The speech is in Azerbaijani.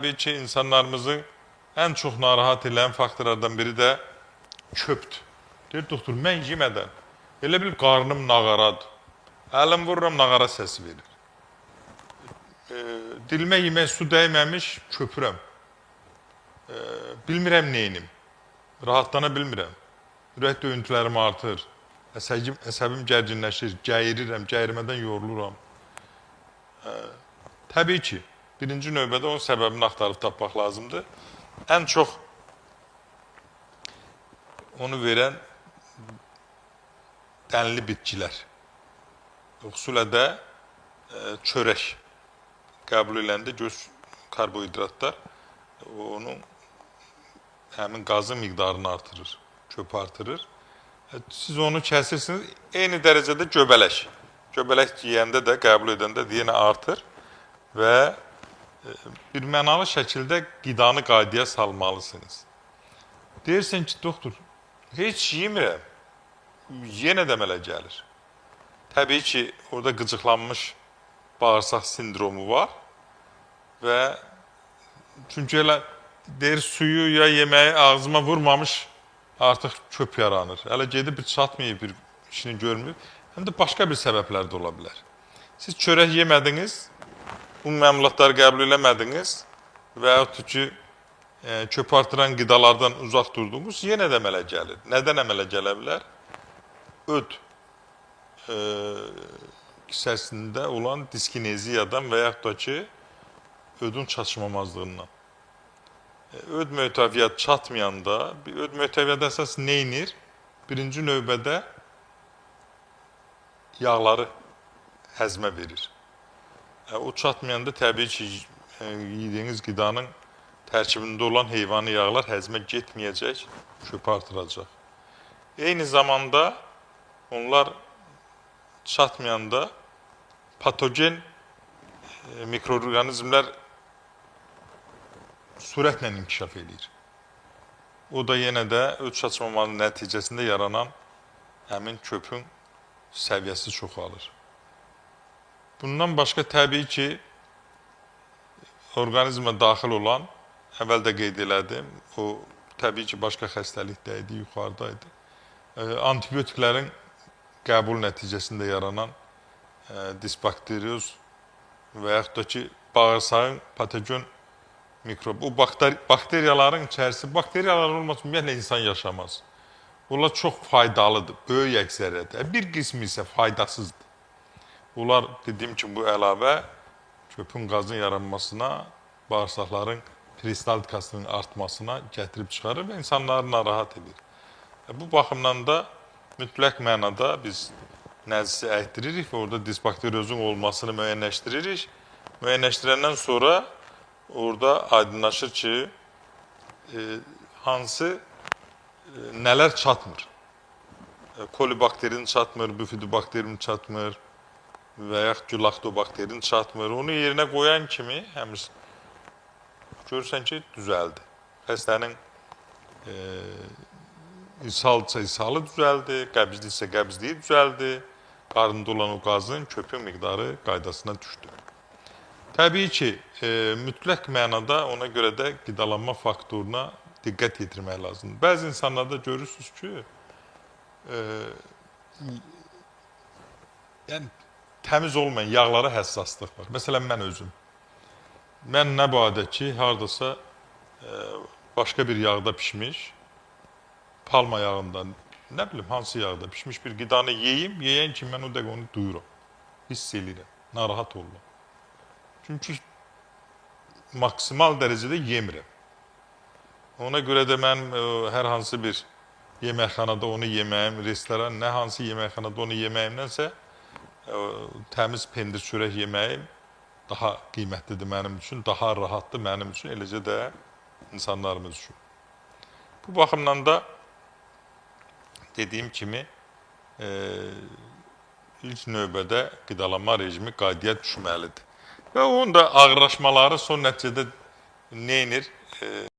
Tabii ki insanlarımızın en çok narahat edilen faktörlerden biri de çöptür. Deyir, doktor, mən yemədən, elə bil qarnım nağaradır. Əlim vururam, nağara səsi verir. Dilimə yemək su dəyməmiş, köpürəm. Bilmirəm neyinim. Rahatlana bilmirəm. Ürək döyüntülərim artır. Əsəbim gərginləşir, gəyirirəm, gəyirmədən yoruluram. Təbii ki, birinci növbədə onun səbəbini axtarıb tapmaq lazımdır. Ən çox onu verən dənli bitkilər. Xüsusilə də çörək qəbul ediləndə göz karbohidratlar onun həmin qazın miqdarını artırır, çöpü artırır. Siz onu kəsirsiniz, eyni dərəcədə göbələk. Göbələk yeyəndə də, qəbul edəndə də yenə artır və bir mənalı şəkildə qidanı qaydaya salmalısınız. Deyirsən ki, doktor, heç yemirəm, yenə də əmələ gəlir. Təbii ki, orada qıcıqlanmış bağırsaq sindromu var və çünki elə deyir, suyu ya yeməyi ağzıma vurmamış artıq köp yaranır. Hələ gedib çatmayıb, bir işini görməyib. Həm də başqa bir səbəblər də ola bilər. Siz çörək yemədiniz, bu məmulatları qəbul eləmədiniz və yaxud ki, köp artıran qidalardan uzaq durdunuz, yenə də əmələ gəlir. Nədən əmələ gələ bilər? Öd hissəsində olan diskineziyadan və yaxud da ki, ödün çatışmamazlığından. Öd mötəviyyat çatmayanda, öd mötəviyyat əsas neynir? Birinci növbədə yağları həzmə verir. O çatmayanda təbii ki, yediyiniz qidanın tərkibində olan heyvani yağlar həzmə getməyəcək, köpü artıracaq. Eyni zamanda onlar çatmayanda patogen mikroorqanizmlər sürətlə inkişaf edir. O da yenə də öd çatışmamanın nəticəsində yaranan həmin köpün səviyyəsi çoxalır. Bundan başqa təbii ki, orqanizmə daxil olan, əvvəl də qeyd elədim, o təbii ki, başqa xəstəlikdə idi, yuxarıdaydı. Antibiotiklərin qəbul nəticəsində yaranan disbakterioz və yaxud da ki, bağırsağın patogen mikrob. O bakteriyaların içərisi, bakteriyalar olmasa ümumiyyətlə insan yaşamaz. Onlar çox faydalıdır, böyük əksəriyyətdə. Bir qismi isə faydasızdır. Bunlar, dediyim kimi, bu əlavə köpün qazın yaranmasına, bağırsaqların peristaltikasının artmasına gətirib çıxarır və insanları narahat edir. Bu baxımdan da mütləq mənada biz nəzisi əkdiririk və orada disbakteriozun olmasını müəyyənləşdiririk. Müəyyənləşdirəndən sonra orada aydınlaşır ki, hansı nələr çatmır. Kolibakterin çatmır, bifidobakterin çatmır və yaxud ki, laktobakterin çatmır. Onu yerinə qoyan kimi görürsən ki, düzəldi. Xəstənin ishalsa ishalı düzəldi, qəbizliksə qəbizliyi düzəldi, qarnında olan o qazın köpün miqdarı qaydasına düşdü. Təbii ki, mütləq mənada ona görə də qidalanma faktoruna diqqət yetirmək lazımdır. Bəzi insanlarda görürsünüz ki, yəni, təmiz olmayan yağlara həssaslıq var. Məsələn, mən özüm. Mən nə badə ki, haradasa başqa bir yağda pişmiş, palma yağından, nə bilim, hansı yağda pişmiş bir qidanı yeyim, yeyən ki, mən o dəqiqə onu duyuram, hiss edirəm, narahat oluram. Çünki maksimal dərəcədə yemirəm. Ona görə də mən hər hansı bir yeməkxanada onu yeməyim, restoran, nə hansı yeməkxanada onu yeməyimdənsə, təmiz pendir çörək yeməyim daha qiymətlidir mənim üçün, daha rahatdır mənim üçün, eləcə də insanlarımız üçün. Bu baxımdan da dediyim kimi ilk növbədə qidalanma rejimi qaydaya düşməlidir. Və onun da ağırlaşmaları son nəticədə neynir?